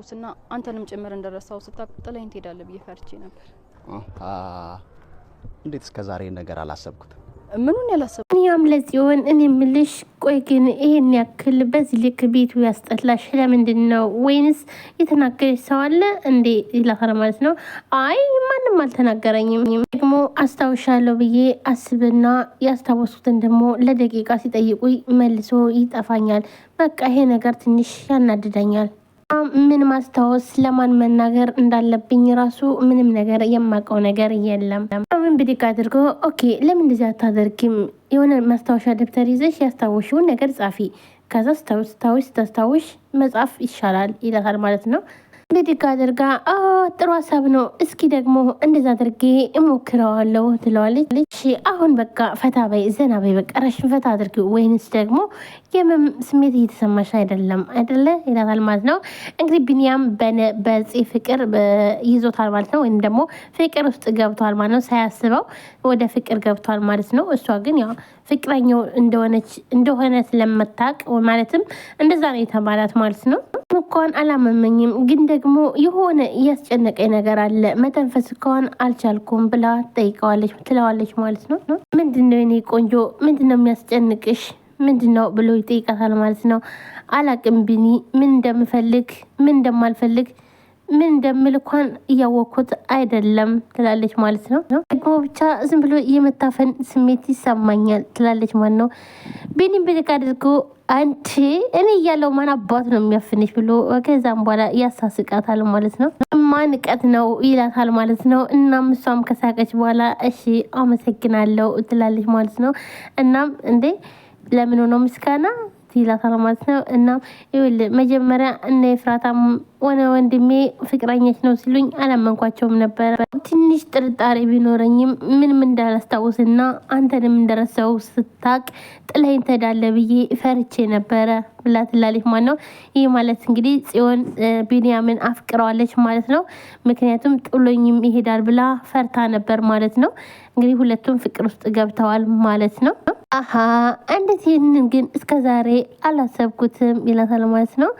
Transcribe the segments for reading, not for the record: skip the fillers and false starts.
አስታውስና አንተንም ጭምር እንደረሳው ስታቅ ጥለኝ ትሄዳለህ ብዬ ፈርቼ ነበር። እንዴት እስከዛሬ ነገር አላሰብኩት? ምኑን ያላሰብኩት? እኛም ለጽዮን እኔ ምልሽ ቆይ ግን ይሄን ያክል በዚህ ልክ ቤቱ ያስጠላሽ ለምንድን ነው? ወይንስ የተናገረሽ ሰው አለ እንዴ ይላከረ ማለት ነው። አይ ማንም አልተናገረኝም። ደግሞ አስታውሻለሁ ብዬ አስብና ያስታወሱትን ደግሞ ለደቂቃ ሲጠይቁኝ መልሶ ይጠፋኛል። በቃ ይሄ ነገር ትንሽ ያናድደኛል። ምን ማስታወስ ለማን መናገር እንዳለብኝ ራሱ ምንም ነገር የማውቀው ነገር የለም። ምን ብድግ አድርጎ ኦኬ ለምን እንደዚህ አታደርጊም? የሆነ ማስታወሻ ደብተር ይዘሽ ያስታወሽውን ነገር ጻፊ፣ ከዛ ስታስታውሽ መጻፍ ይሻላል ይላል ማለት ነው። ብድግ አድርጋ ጥሩ ሀሳብ ነው፣ እስኪ ደግሞ እንደዛ አድርጌ እሞክረዋለሁ ትለዋለች። እሺ አሁን በቃ ፈታ በይ ዘና በይ በቃ ረሽን ፈታ አድርጊ፣ ወይንስ ደግሞ የምም ስሜት እየተሰማሽ አይደለም አይደለ ይላታል ማለት ነው። እንግዲህ ቢኒያም በጽ ፍቅር ይዞታል ማለት ነው፣ ወይም ደግሞ ፍቅር ውስጥ ገብቷል ማለት ነው። ሳያስበው ወደ ፍቅር ገብቷል ማለት ነው። እሷ ግን ያው ፍቅረኛው እንደሆነ ስለምታውቅ ማለትም እንደዛ ነው የተባላት ማለት ነው። እንኳን አላመመኝም ግን ደግሞ የሆነ እያስጨነቀኝ ነገር አለ መተንፈስ እንኳን አልቻልኩም ብላ ትለዋለች ማለት ነው። ምንድነው የኔ ቆንጆ ምንድነው የሚያስጨንቅሽ ምንድነው ብሎ ይጠይቃታል ማለት ነው። አላቅም ቢኒ ምን እንደምፈልግ ምን እንደማልፈልግ ምን እንደምል እንኳን እያወቅኩት አይደለም ትላለች ማለት ነው። ደግሞ ብቻ ዝም ብሎ የመታፈን ስሜት ይሰማኛል ትላለች ማለት ነው። ቢኒም ብድግ አድርጎ አንቺ እኔ እያለው ማን አባት ነው የሚያፍንሽ ብሎ ከዛም በኋላ ያሳስቃታል ማለት ነው። ማንቀት ነው ይላታል ማለት ነው። እናም እሷም ከሳቀች በኋላ እሺ አመሰግናለሁ ትላለች ማለት ነው። እናም እንዴ ለምን ሆኖ ምስጋና ይላታል ማለት ነው። እናም ይኸውልህ መጀመሪያ እነ ኤፍራታም ሆነ ወንድሜ ፍቅረኛች ነው ሲሉኝ አላመንኳቸውም ነበር። ትንሽ ጥርጣሬ ቢኖረኝም ምንም እንዳላስታውስና አንተንም እንደረሳው ስታቅ ጥለኝ ትሄዳለህ ብዬ ፈርቼ ነበረ ብላ ትላለች ማለት ነው። ይህ ማለት እንግዲህ ጽዮን ቢኒያምን አፍቅረዋለች ማለት ነው። ምክንያቱም ጥሎኝም ይሄዳል ብላ ፈርታ ነበር ማለት ነው። እንግዲህ ሁለቱም ፍቅር ውስጥ ገብተዋል ማለት ነው። አሀ እንዴት ይህንን ግን እስከዛሬ አላሰብኩትም ይላታል ማለት ነው።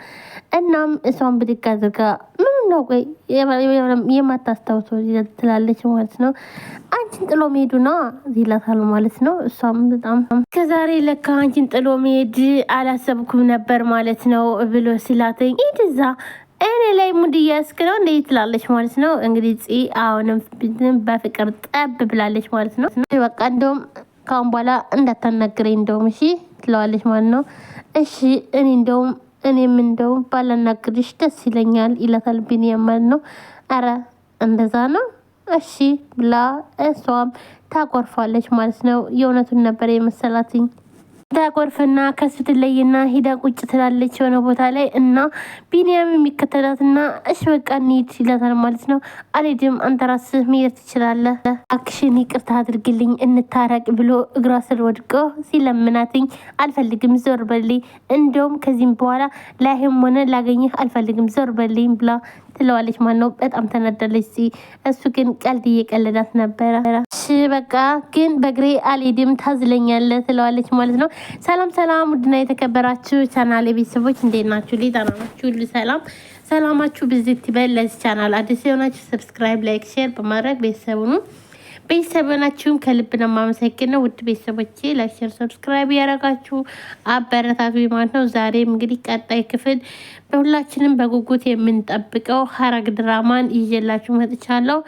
እናም እሷን ብድግ አድርጋ ምን ነው ቆይ የማታስታውሰው ትላለች ማለት ነው። አንቺን ጥሎ መሄዱ ነው ይላታል ማለት ነው። እሷም በጣም እስከዛሬ ለካ አንቺን ጥሎ መሄድ አላሰብኩም ነበር ማለት ነው ብሎ ሲላተኝ ኢድዛ እኔ ላይ ሙድ እያስክ ነው እንደ ትላለች ማለት ነው። እንግዲህ ጽ አሁንም በፍቅር ጠብ ብላለች ማለት ነው። በቃ እንደውም ካሁን በኋላ እንዳታናግረኝ እንደውም እሺ ትለዋለች ማለት ነው። እሺ እኔም እንደውም ባላናግርሽ ደስ ይለኛል ይላታል ቢኒያም ማለት ነው። አረ እንደዛ ነው እሺ ብላ እሷም ታቆርፋለች ማለት ነው። የእውነቱን ነበር የመሰላትኝ። ታቆርፍና ከሱ ትለይና ሂዳ ቁጭ ትላለች የሆነ ቦታ ላይ እና ቢኒያም የሚከተላትና እሺ በቃ እንሂድ ይላታል ማለት ነው። አልሄድም አንተ ራስህ መሄድ ትችላለህ፣ አክሽን ይቅርታ አድርግልኝ እንታረቅ ብሎ እግሯ ስር ወድቆ ሲለምናትኝ አልፈልግም ዞር በልኝ፣ እንደውም ከዚህም በኋላ ላይህም ሆነ ላገኝህ አልፈልግም ዞር በልኝ ብላ ትለዋለች ማለት ነው። በጣም ተናደለች። እሱ ግን ቀልድ እየቀለዳት ነበረ። እሺ በቃ ግን በእግሬ አልሄድም ታዝለኛለህ ትለዋለች ማለት ነው። ሰላም ውድና የተከበራችሁ ቻናል ቤተሰቦች እንዴት ናችሁ? ደህና ናችሁ? ሁሉ ሰላማችሁ ብዝት ይበል። ለዚህ ቻናል አዲስ የሆናችሁ ሰብስክራይብ፣ ላይክ፣ ሼር በማድረግ ቤተሰቡናችሁም ከልብ ነው የማመሰግነው። ውድ ቤተሰቦቼ ላይክ፣ ሼር፣ ሰብስክራይብ ያደረጋችሁ አበረታቱ ማለት ነው። ዛሬም እንግዲህ ቀጣይ ክፍል በሁላችንም በጉጉት የምንጠብቀው ሐረግ ድራማን ይዤላችሁ መጥቻለሁ።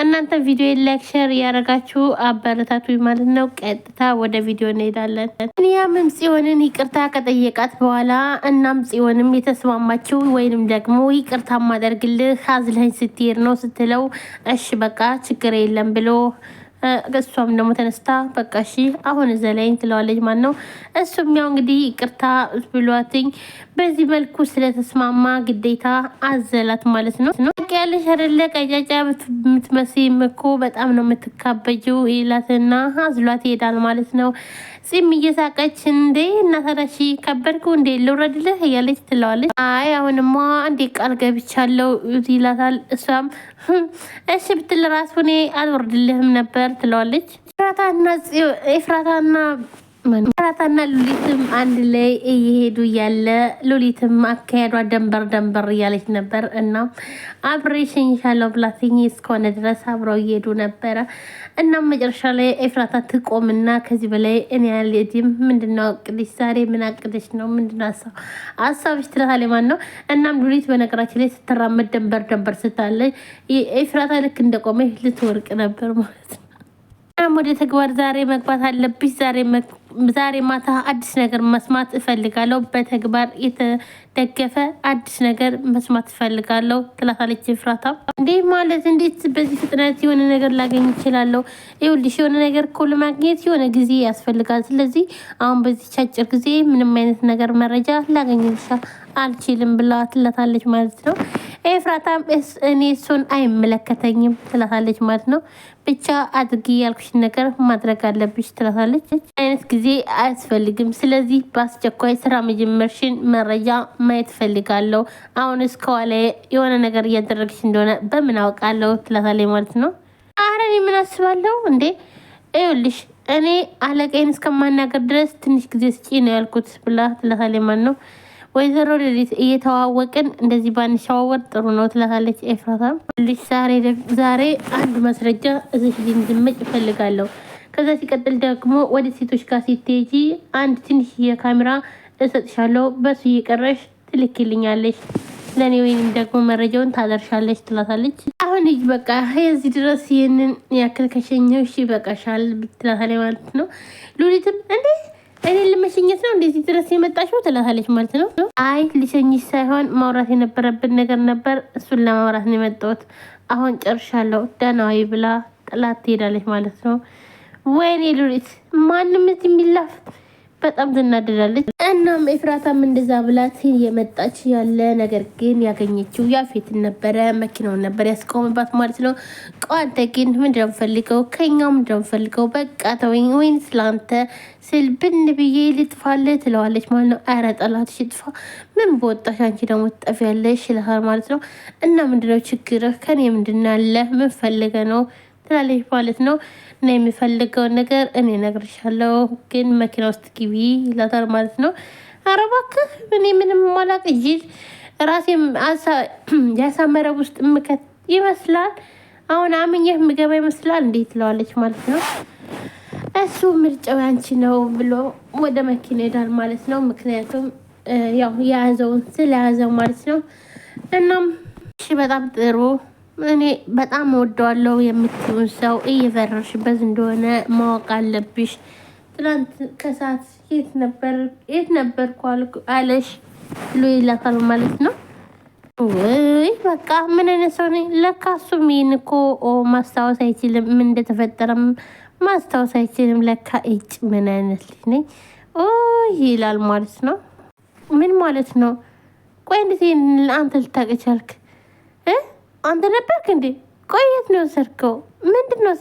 እናንተ ቪዲዮ ላይክ፣ ሼር ያደረጋችሁ አበረታቱ ማለት ነው። ቀጥታ ወደ ቪዲዮ እንሄዳለን። ቢኒያምም ጽዮንን ይቅርታ ከጠየቃት በኋላ እናም ጽዮንም የተስማማችው ወይንም ደግሞ ይቅርታ ማደርግልህ አዝለኝ ስትሄድ ነው ስትለው እሺ በቃ ችግር የለም ብሎ እሷም ደግሞ ተነስታ በቃ እሺ አሁን ዘለኝ ትለዋለች ማለት ነው። እሱም ያው እንግዲህ ይቅርታ ብሏትኝ በዚህ መልኩ ስለተስማማ ግዴታ አዘላት ማለት ነው። ያለሽ አይደለ ቀጫጫ የምትመስይም እኮ በጣም ነው የምትካበጂው ይላትና አዝሏት ይሄዳል ማለት ነው። ጺም እየሳቀች እንዴ እናታዳሺ ከበድኩ እንዴ ልውረድልህ እያለች ትለዋለች። አይ አሁንማ እንዴ ቃል ገብቻለሁ ይላታል። እሷም እሺ ብትል ራሱ እኔ አልወርድልህም ነበር ትለዋለች። ኤፍራታና ኤፍራታና ሉሊትም አንድ ላይ እየሄዱ ያለ ሉሊትም አካሄዷ ደንበር እያለች ነበር እና አብሬሽ ሸኝሻለሁ ብላትኝ እስከሆነ ድረስ አብረው እየሄዱ ነበረ። እናም መጨረሻ ላይ ኤፍራታ ትቆምና ከዚህ በላይ እኔ ያልሄድም ምንድነው አቅድሽ ዛሬ ምን አቅድሽ ነው ምንድነው ሀሳብሽ ትላታለች ማለት ነው። እናም ሉሊት በነገራችን ላይ ስትራመድ ደንበር ስታለች ኤፍራታ ልክ እንደቆመ ልትወርቅ ነበር ማለት ነው። ወደ ተግባር ዛሬ መግባት አለብሽ። ዛሬ ማታ አዲስ ነገር መስማት እፈልጋለሁ። በተግባር የተደገፈ አዲስ ነገር መስማት እፈልጋለሁ ትላታለች ኤፍራታ። እንዴ ማለት እንዴት በዚህ ፍጥነት የሆነ ነገር ላገኝ እችላለሁ? ይኸውልሽ የሆነ ነገር እኮ ለማግኘት የሆነ ጊዜ ያስፈልጋል። ስለዚህ አሁን በዚህ አጭር ጊዜ ምንም አይነት ነገር መረጃ ላገኝልሻ አልችልም ብላ ትላታለች ማለት ነው። ኤፍራታም እኔ እሱን አይመለከተኝም ትላታለች ማለት ነው። ብቻ አድርጊ ያልኩሽን ነገር ማድረግ አለብሽ ትላታለች። አይነት ጊዜ አያስፈልግም። ስለዚህ በአስቸኳይ ስራ መጀመርሽን መረጃ ማየት ፈልጋለሁ። አሁን እስከኋላ የሆነ ነገር እያደረግሽ እንደሆነ በምን አውቃለሁ ትላታለች ማለት ነው። አረ እኔ ምን አስባለሁ እንዴ? ይኸውልሽ እኔ አለቃዬን እስከማናገር ድረስ ትንሽ ጊዜ ስጪ ነው ያልኩት ብላ ትላታለች ማለት ነው። ወይዘሮ ሉሊት እየተዋወቅን እንደዚህ ባንሸዋወር ጥሩ ነው ትላታለች ኤፍራታ። ልጅ ዛሬ አንድ ማስረጃ እዚህ እንድመጭ እፈልጋለሁ። ከዛ ሲቀጥል ደግሞ ወደ ሴቶች ጋር ስትሄጂ አንድ ትንሽ የካሜራ እሰጥሻለሁ፣ በሱ እየቀረሽ ትልክልኛለች ለኔ ወይንም ደግሞ መረጃውን ታደርሻለች ትላታለች። አሁን ይህ በቃ የዚህ ድረስ ይህንን ያክል ከሸኘው እሺ በቃሻል ትላታለች ማለት ነው። ሉሊትም እንዴ እኔ ልመሸኘት ነው እንደዚህ ድረስ የመጣሽው ትላታለች ማለት ነው። አይ ልሸኝሽ ሳይሆን ማውራት የነበረብን ነገር ነበር፣ እሱን ለማውራት ነው የመጣሁት። አሁን ጨርሻለሁ ደህናዊ ብላ ጥላት ትሄዳለች ማለት ነው። ወይኔ ሉሊት ማንም እዚህ የሚላፍ በጣም ትናደዳለች። እናም ኤፍራታም እንደዛ ብላት የመጣች ያለ ነገር ግን ያገኘችው ያፌትን ነበረ። መኪናውን ነበር ያስቆምባት ማለት ነው። አንተ ግን ምንድነው ፈልገው ከኛው ምንድነው ፈልገው? በቃ ተወኝ፣ ወይን ስላንተ ስል ብን ብዬ ልጥፋልህ ትለዋለች ማለት ነው። አረ ጠላትሽ ይጥፋ፣ ምን በወጣሽ አንቺ ደግሞ ትጠፊያለሽ ይልሃል ማለት ነው። እና ምንድነው ችግርህ? ከኔ ምንድነው ያለ ምን ፈልገ ነው ትላለች ማለት ነው። እና የሚፈልገውን ነገር እኔ እነግርሻለሁ፣ ግን መኪና ውስጥ ግቢ ይላታል ማለት ነው። ኧረ እባክህ እኔ ምንም ማላቅ ጅል ራሴም ያሳመረ ውስጥ ምከት ይመስላል። አሁን አምኜህ ምገባ ይመስላል እንዴት ትለዋለች ማለት ነው። እሱ ምርጫው ያንቺ ነው ብሎ ወደ መኪና ሄዳል ማለት ነው። ምክንያቱም ያው የያዘውን ስለያዘው ማለት ነው። እናም እሺ በጣም ጥሩ እኔ በጣም ወደዋለሁ የምትሆን ሰው እየፈረርሽበት እንደሆነ ማወቅ አለብሽ። ትናንት ከሰዓት የት ነበርኩ አለሽ ብሎ ይላታል ማለት ነው። ወይ በቃ ምን አይነት ሰው ነኝ ለካ። እሱም ይህን እኮ ማስታወስ አይችልም፣ ምን እንደተፈጠረም ማስታወስ አይችልም ለካ። እጭ ምን አይነት ልጅ ነኝ ይላል ማለት ነው። ምን ማለት ነው? ቆይ እንዴት አንተ ልታውቅ ቻልክ? አንተ ነበርክ እንዴ? ቆየት ነው ሰርከው ምንድነው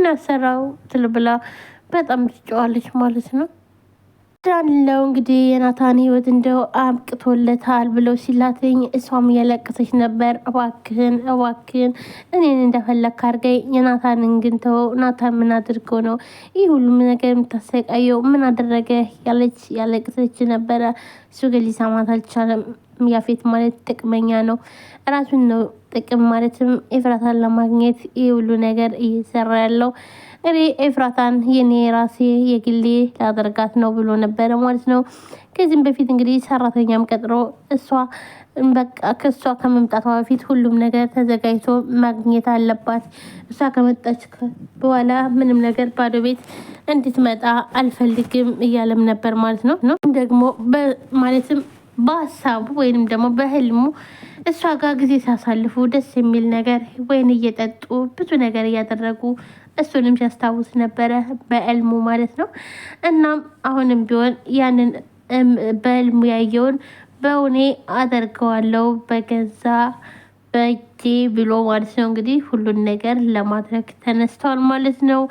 ያሰራው ትልብላ በጣም ትጫዋለች ማለት ነው። ዳንለው እንግዲህ የናታን ህይወት እንደው አብቅቶለታል ብለው ሲላትኝ እሷም እያለቀሰች ነበር። እባክህን እኔን እንደፈለክ አድርገኝ፣ የናታንን ግን ተወው። ናታን ምን አድርገው ነው ይህ ሁሉም ነገር የምታሰቃየው? ምን አደረገ? ያለቀሰች ነበረ። እሱ ግን ሊሰማት አልቻለም። ያፌት ማለት ጥቅመኛ ነው፣ ራሱን ነው ጥቅም ማለትም ኤፍራታን ለማግኘት ይህ ሁሉ ነገር እየሰራ ያለው እኔ ኤፍራታን የኔ ራሴ የግሌ ላደርጋት ነው ብሎ ነበረ ማለት ነው። ከዚህም በፊት እንግዲህ ሰራተኛም ቀጥሮ እሷ በቃ ከእሷ ከመምጣቷ በፊት ሁሉም ነገር ተዘጋጅቶ ማግኘት አለባት። እሷ ከመጣች በኋላ ምንም ነገር ባዶ ቤት እንድትመጣ አልፈልግም እያለም ነበር ማለት ነው። ደግሞ ማለትም በሀሳቡ ወይንም ደግሞ በህልሙ እሷ ጋር ጊዜ ሲያሳልፉ ደስ የሚል ነገር ወይን እየጠጡ ብዙ ነገር እያደረጉ እሱንም ሲያስታውስ ነበረ በህልሙ ማለት ነው። እናም አሁንም ቢሆን ያንን በህልሙ ያየውን በእውኔ አደርገዋለሁ በገዛ በእጄ ብሎ ማለት ነው። እንግዲህ ሁሉን ነገር ለማድረግ ተነስተዋል ማለት ነው።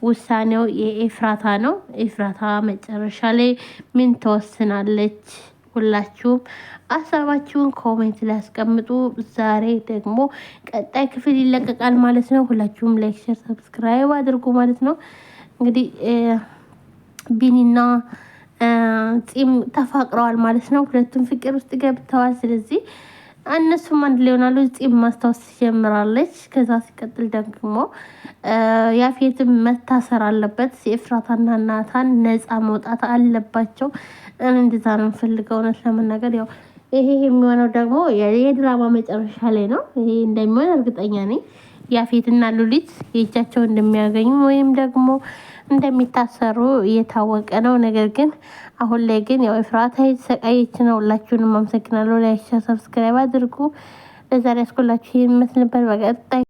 ውሳኔው የኤፍራታ ነው። ኤፍራታ መጨረሻ ላይ ምን ትወስናለች? ሁላችሁም ሀሳባችሁን ኮሜንት ላይ አስቀምጡ። ዛሬ ደግሞ ቀጣይ ክፍል ይለቀቃል ማለት ነው። ሁላችሁም ላይክ፣ ሼር፣ ሰብስክራይብ አድርጉ ማለት ነው። እንግዲህ ቢኒና ጺም ተፋቅረዋል ማለት ነው። ሁለቱም ፍቅር ውስጥ ገብተዋል። ስለዚህ እነሱም አንድ ላይ ሆናሉ። ጺም ማስታወስ ትጀምራለች። ከዛ ሲቀጥል ደግሞ ያፌትም መታሰር አለበት። ኤፍራታና ናታን ነፃ መውጣት አለባቸው። እንደዛ ነው የምፈልገው እውነት ለመናገር ያው ይሄ የሚሆነው ደግሞ የድራማ መጨረሻ ላይ ነው። ይሄ እንደሚሆን እርግጠኛ ነኝ። ያፌትና ሉሊት የእጃቸው እንደሚያገኙ ወይም ደግሞ እንደሚታሰሩ እየታወቀ ነው። ነገር ግን አሁን ላይ ግን ያው ኤፍራታ የተሰቃየች ነው። ሁላችሁንም አመሰግናለሁ። ላይክ፣ ሰብስክራይብ አድርጉ። ለዛሬ ያስኮላችሁ ይመስል ነበር። በቀጣይ